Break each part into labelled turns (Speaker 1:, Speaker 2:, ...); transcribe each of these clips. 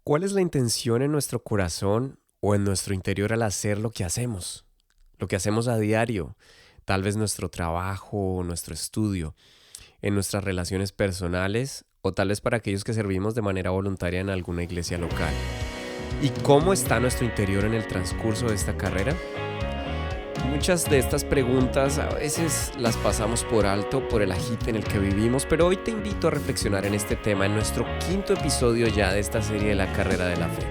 Speaker 1: ¿Cuál es la intención en nuestro corazón o en nuestro interior al hacer lo que hacemos? Lo que hacemos a diario, tal vez nuestro trabajo o nuestro estudio, en nuestras relaciones personales o tal vez para aquellos que servimos de manera voluntaria en alguna iglesia local. ¿Y cómo está nuestro interior en el transcurso de esta carrera? Muchas de estas preguntas a veces las pasamos por alto por el agite en el que vivimos, pero hoy te invito a reflexionar en este tema en nuestro quinto episodio ya de esta serie de la carrera de la fe.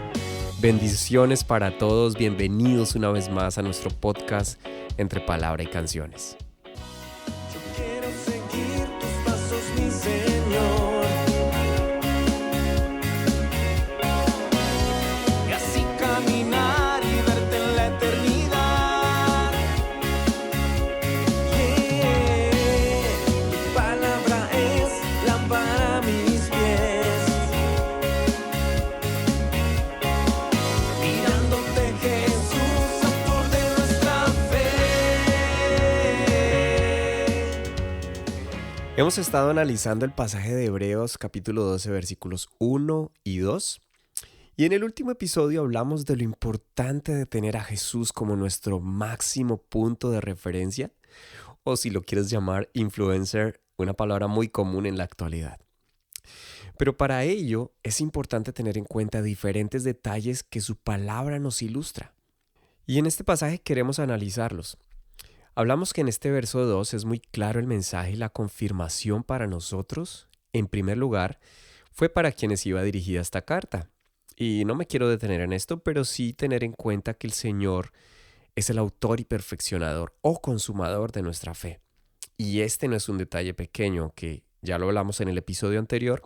Speaker 1: Bendiciones para todos, bienvenidos una vez más a nuestro podcast Entre Palabra y Canciones.
Speaker 2: Yo quiero seguir tus pasos, mi Señor, y así caminar y verte en la eternidad. Tu palabra es lámpara a mis pies, mirándote, Jesús, autor de nuestra fe.
Speaker 1: Hemos estado analizando el pasaje de Hebreos capítulo 12 versículos 1 y 2. Y en el último episodio hablamos de lo importante de tener a Jesús como nuestro máximo punto de referencia, o si lo quieres llamar influencer, una palabra muy común en la actualidad. Pero para ello es importante tener en cuenta diferentes detalles que su palabra nos ilustra. Y en este pasaje queremos analizarlos. Hablamos que en este verso 2 es muy claro el mensaje y la confirmación para nosotros. En primer lugar, fue para quienes iba dirigida esta carta. Y no me quiero detener en esto, pero sí tener en cuenta que el Señor es el autor y perfeccionador o consumador de nuestra fe. Y este no es un detalle pequeño, que ya lo hablamos en el episodio anterior.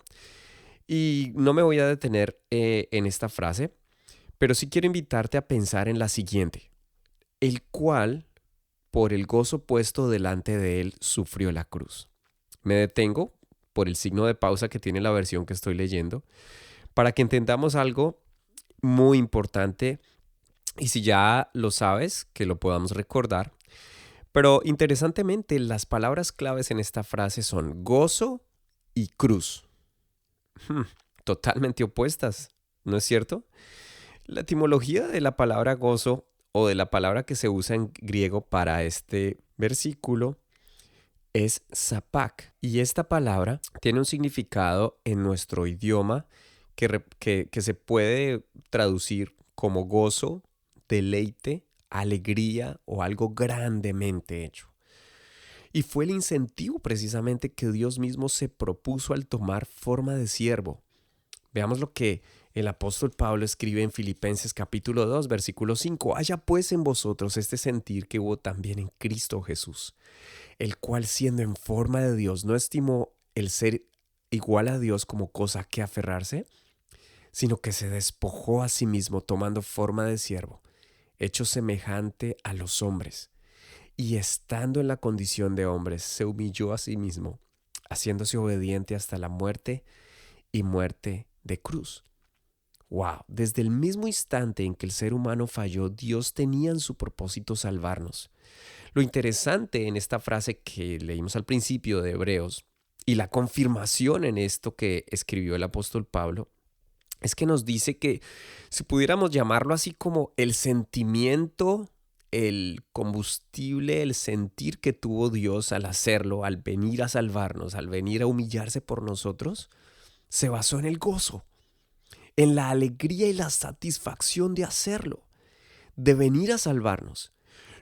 Speaker 1: Y no me voy a detener en esta frase, pero sí quiero invitarte a pensar en la siguiente. El cual, por el gozo puesto delante de él, sufrió la cruz. Me detengo por el signo de pausa que tiene la versión que estoy leyendo, para que entendamos algo muy importante y si ya lo sabes, que lo podamos recordar. Pero interesantemente, las palabras claves en esta frase son gozo y cruz. Totalmente opuestas, ¿no es cierto? La etimología de la palabra gozo o de la palabra que se usa en griego para este versículo es sapak. Y esta palabra tiene un significado en nuestro idioma que se puede traducir como gozo, deleite, alegría o algo grandemente hecho. Y fue el incentivo precisamente que Dios mismo se propuso al tomar forma de siervo. Veamos lo que el apóstol Pablo escribe en Filipenses capítulo 2, versículo 5. Haya pues en vosotros este sentir que hubo también en Cristo Jesús, el cual siendo en forma de Dios no estimó el ser igual a Dios como cosa que aferrarse, sino que se despojó a sí mismo tomando forma de siervo, hecho semejante a los hombres, y estando en la condición de hombres, se humilló a sí mismo, haciéndose obediente hasta la muerte y muerte de cruz. ¡Wow! Desde el mismo instante en que el ser humano falló, Dios tenía en su propósito salvarnos. Lo interesante en esta frase que leímos al principio de Hebreos y la confirmación en esto que escribió el apóstol Pablo es que nos dice que si pudiéramos llamarlo así como el sentimiento, el combustible, el sentir que tuvo Dios al hacerlo, al venir a salvarnos, al venir a humillarse por nosotros, se basó en el gozo, en la alegría y la satisfacción de hacerlo, de venir a salvarnos.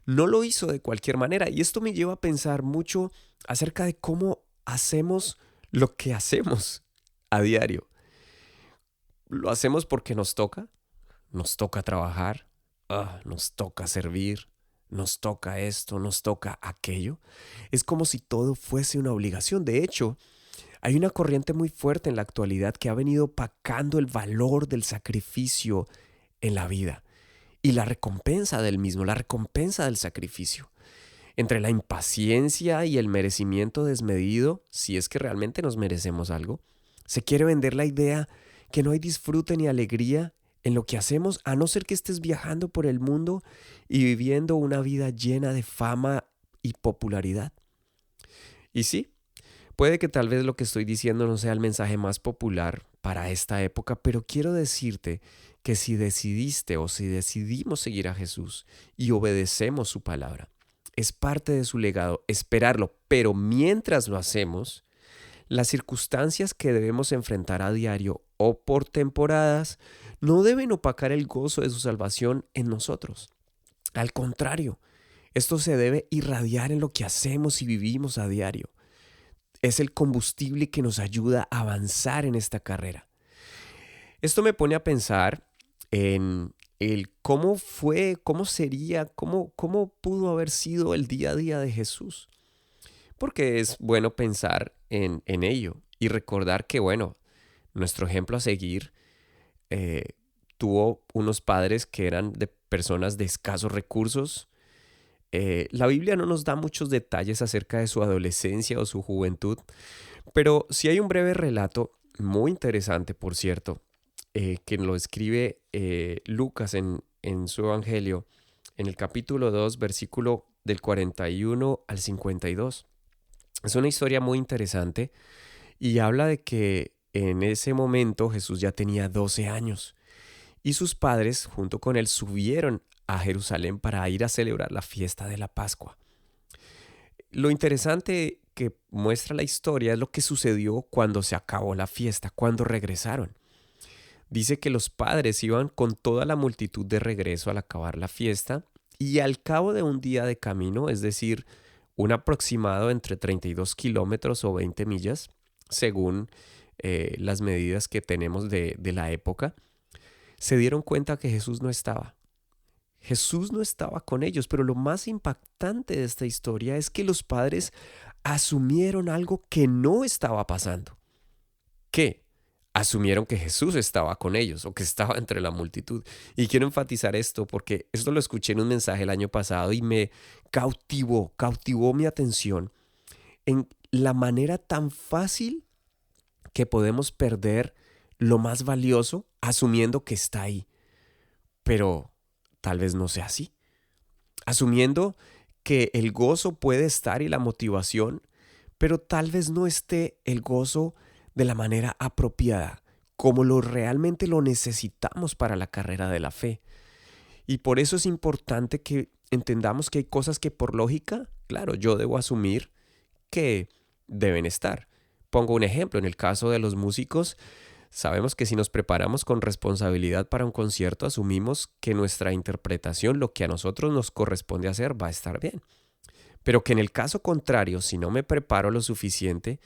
Speaker 1: No lo hizo de cualquier manera y esto me lleva a pensar mucho acerca de cómo hacemos lo que hacemos a diario. ¿Lo hacemos porque nos toca trabajar, nos toca servir, nos toca esto, nos toca aquello? Es como si todo fuese una obligación. De hecho, hay una corriente muy fuerte en la actualidad que ha venido opacando el valor del sacrificio en la vida y la recompensa del mismo, la recompensa del sacrificio. Entre la impaciencia y el merecimiento desmedido, si es que realmente nos merecemos algo, se quiere vender la idea que no hay disfrute ni alegría en lo que hacemos, a no ser que estés viajando por el mundo y viviendo una vida llena de fama y popularidad. Y sí, puede que tal vez lo que estoy diciendo no sea el mensaje más popular, para esta época, pero quiero decirte que si decidiste o si decidimos seguir a Jesús y obedecemos su palabra, es parte de su legado esperarlo, pero mientras lo hacemos, las circunstancias que debemos enfrentar a diario o por temporadas no deben opacar el gozo de su salvación en nosotros. Al contrario, esto se debe irradiar en lo que hacemos y vivimos a diario. Es el combustible que nos ayuda a avanzar en esta carrera. Esto me pone a pensar en el cómo fue, cómo sería, cómo pudo haber sido el día a día de Jesús. Porque es bueno pensar en ello y recordar que, bueno, nuestro ejemplo a seguir tuvo unos padres que eran de personas de escasos recursos. La Biblia no nos da muchos detalles acerca de su adolescencia o su juventud, pero sí hay un breve relato, muy interesante, por cierto, que lo escribe Lucas en su Evangelio, en el capítulo 2, versículo del 41 al 52. Es una historia muy interesante y habla de que en ese momento Jesús ya tenía 12 años y sus padres junto con él subieron a Jerusalén para ir a celebrar la fiesta de la Pascua. Lo interesante que muestra la historia es lo que sucedió cuando se acabó la fiesta, cuando regresaron. Dice que los padres iban con toda la multitud de regreso al acabar la fiesta y al cabo de un día de camino, es decir, un aproximado entre 32 kilómetros o 20 millas, según las medidas que tenemos de la época, se dieron cuenta que Jesús no estaba. Jesús no estaba con ellos, pero lo más impactante de esta historia es que los padres asumieron algo que no estaba pasando. ¿Qué? Asumieron que Jesús estaba con ellos o que estaba entre la multitud. Y quiero enfatizar esto porque esto lo escuché en un mensaje el año pasado y me cautivó mi atención en la manera tan fácil que podemos perder lo más valioso asumiendo que está ahí. Pero tal vez no sea así. Asumiendo que el gozo puede estar y la motivación, pero tal vez no esté el gozo de la manera apropiada, como lo realmente lo necesitamos para la carrera de la fe. Y por eso es importante que entendamos que hay cosas que por lógica, claro, yo debo asumir que deben estar. Pongo un ejemplo, en el caso de los músicos, sabemos que si nos preparamos con responsabilidad para un concierto, asumimos que nuestra interpretación, lo que a nosotros nos corresponde hacer, va a estar bien. Pero que en el caso contrario, si no me preparo lo suficiente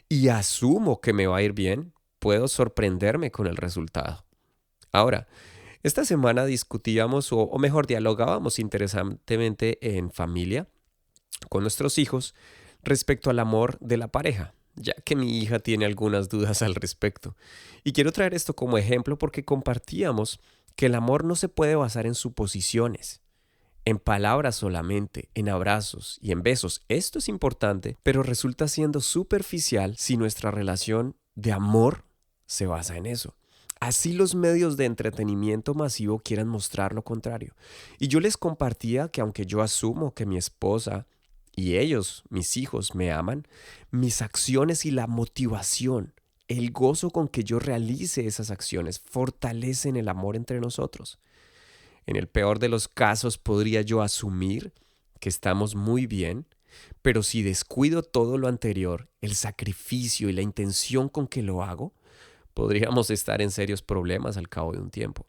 Speaker 1: y asumo que me va a ir bien, puedo sorprenderme con el resultado. Ahora, esta semana discutíamos, o mejor, dialogábamos interesantemente en familia con nuestros hijos respecto al amor de la pareja, ya que mi hija tiene algunas dudas al respecto. Y quiero traer esto como ejemplo porque compartíamos que el amor no se puede basar en suposiciones, en palabras solamente, en abrazos y en besos. Esto es importante, pero resulta siendo superficial si nuestra relación de amor se basa en eso. Así los medios de entretenimiento masivo quieran mostrar lo contrario. Y yo les compartía que aunque yo asumo que mi esposa y ellos, mis hijos, me aman, mis acciones y la motivación, el gozo con que yo realice esas acciones fortalecen el amor entre nosotros. En el peor de los casos podría yo asumir que estamos muy bien, pero si descuido todo lo anterior, el sacrificio y la intención con que lo hago, podríamos estar en serios problemas al cabo de un tiempo.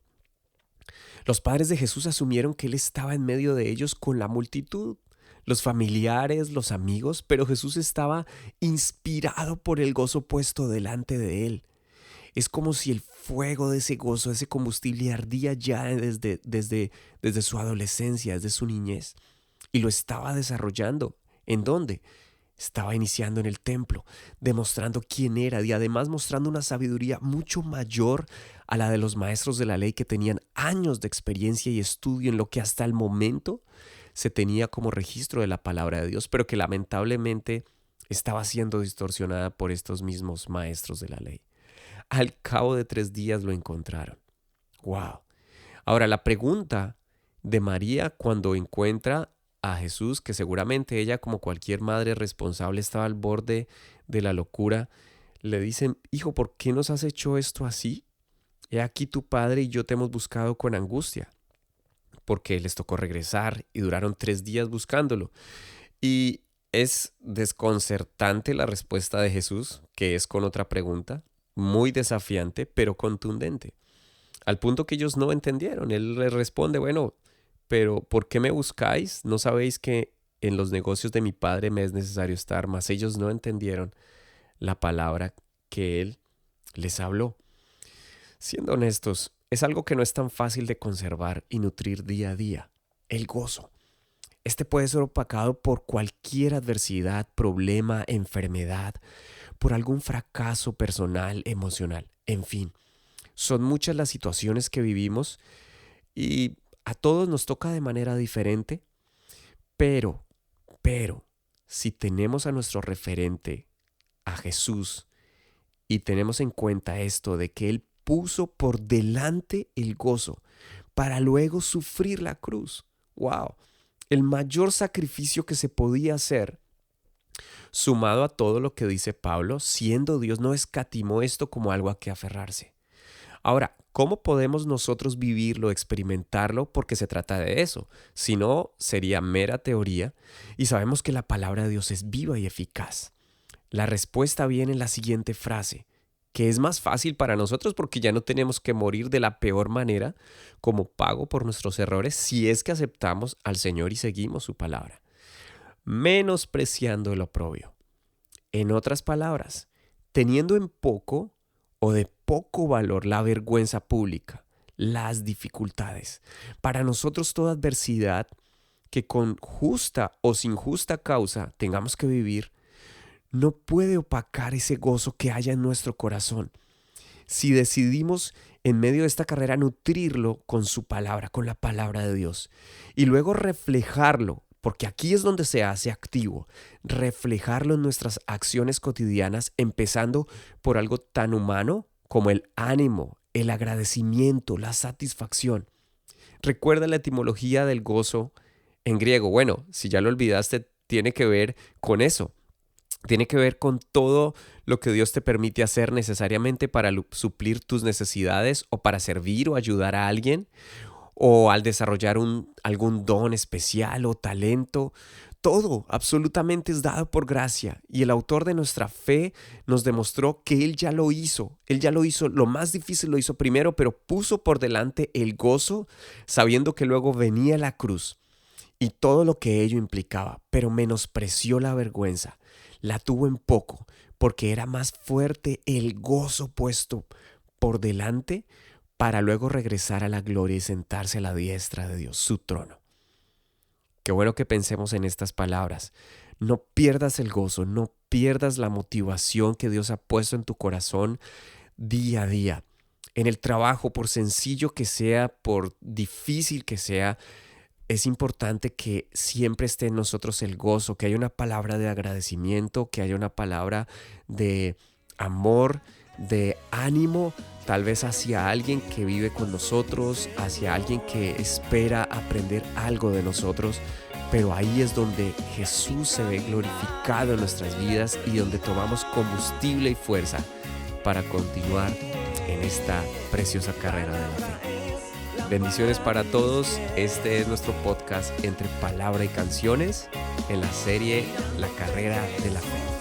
Speaker 1: Los padres de Jesús asumieron que Él estaba en medio de ellos con la multitud, los familiares, los amigos, pero Jesús estaba inspirado por el gozo puesto delante de Él. Es como si el fuego de ese gozo, ese combustible ardía ya desde su adolescencia, desde su niñez. Y lo estaba desarrollando. ¿En dónde? Estaba iniciando en el templo, demostrando quién era y además mostrando una sabiduría mucho mayor a la de los maestros de la ley que tenían años de experiencia y estudio en lo que hasta el momento se tenía como registro de la palabra de Dios, pero que lamentablemente estaba siendo distorsionada por estos mismos maestros de la ley. Al cabo de 3 días lo encontraron. ¡Wow! Ahora, la pregunta de María cuando encuentra a Jesús, que seguramente ella, como cualquier madre responsable, estaba al borde de la locura, le dicen, hijo, ¿por qué nos has hecho esto así? He aquí tu padre y yo te hemos buscado con angustia, porque les tocó regresar y duraron 3 días buscándolo. Y es desconcertante la respuesta de Jesús, que es con otra pregunta, muy desafiante, pero contundente. Al punto que ellos no entendieron. Él les responde, bueno, pero ¿por qué me buscáis? ¿No sabéis que en los negocios de mi padre me es necesario estar? Mas ellos no entendieron la palabra que él les habló. Siendo honestos, es algo que no es tan fácil de conservar y nutrir día a día. El gozo. Este puede ser opacado por cualquier adversidad, problema, enfermedad, por algún fracaso personal, emocional, en fin. Son muchas las situaciones que vivimos y a todos nos toca de manera diferente, pero, si tenemos a nuestro referente, a Jesús, y tenemos en cuenta esto de que Él puso por delante el gozo para luego sufrir la cruz. ¡Wow! El mayor sacrificio que se podía hacer, sumado a todo lo que dice Pablo, siendo Dios no escatimó esto como algo a que aferrarse. Ahora, ¿cómo podemos nosotros vivirlo, experimentarlo? Porque se trata de eso. Si no, sería mera teoría y sabemos que la palabra de Dios es viva y eficaz. La respuesta viene en la siguiente frase, que es más fácil para nosotros porque ya no tenemos que morir de la peor manera como pago por nuestros errores si es que aceptamos al Señor y seguimos su palabra. Menospreciando el oprobio. En otras palabras, teniendo en poco o de poco valor la vergüenza pública, las dificultades. Para nosotros toda adversidad que con justa o sin justa causa tengamos que vivir, no puede opacar ese gozo que haya en nuestro corazón. Si decidimos en medio de esta carrera nutrirlo con su palabra, con la palabra de Dios, y luego reflejarlo, porque aquí es donde se hace activo, reflejarlo en nuestras acciones cotidianas, empezando por algo tan humano como el ánimo, el agradecimiento, la satisfacción. Recuerda la etimología del gozo en griego. Bueno, si ya lo olvidaste, tiene que ver con eso. Tiene que ver con todo lo que Dios te permite hacer necesariamente para suplir tus necesidades o para servir o ayudar a alguien o al desarrollar algún don especial o talento. Todo absolutamente es dado por gracia y el autor de nuestra fe nos demostró que Él ya lo hizo. Él ya lo hizo, lo más difícil lo hizo primero, pero puso por delante el gozo sabiendo que luego venía la cruz y todo lo que ello implicaba, pero menospreció la vergüenza. La tuvo en poco, porque era más fuerte el gozo puesto por delante para luego regresar a la gloria y sentarse a la diestra de Dios, su trono. Qué bueno que pensemos en estas palabras. No pierdas el gozo, no pierdas la motivación que Dios ha puesto en tu corazón día a día. En el trabajo, por sencillo que sea, por difícil que sea, es importante que siempre esté en nosotros el gozo, que haya una palabra de agradecimiento, que haya una palabra de amor, de ánimo, tal vez hacia alguien que vive con nosotros, hacia alguien que espera aprender algo de nosotros. Pero ahí es donde Jesús se ve glorificado en nuestras vidas y donde tomamos combustible y fuerza para continuar en esta preciosa carrera de la fe. Bendiciones para todos. Este es nuestro podcast Entre Palabra y Canciones en la serie La Carrera de la Fe.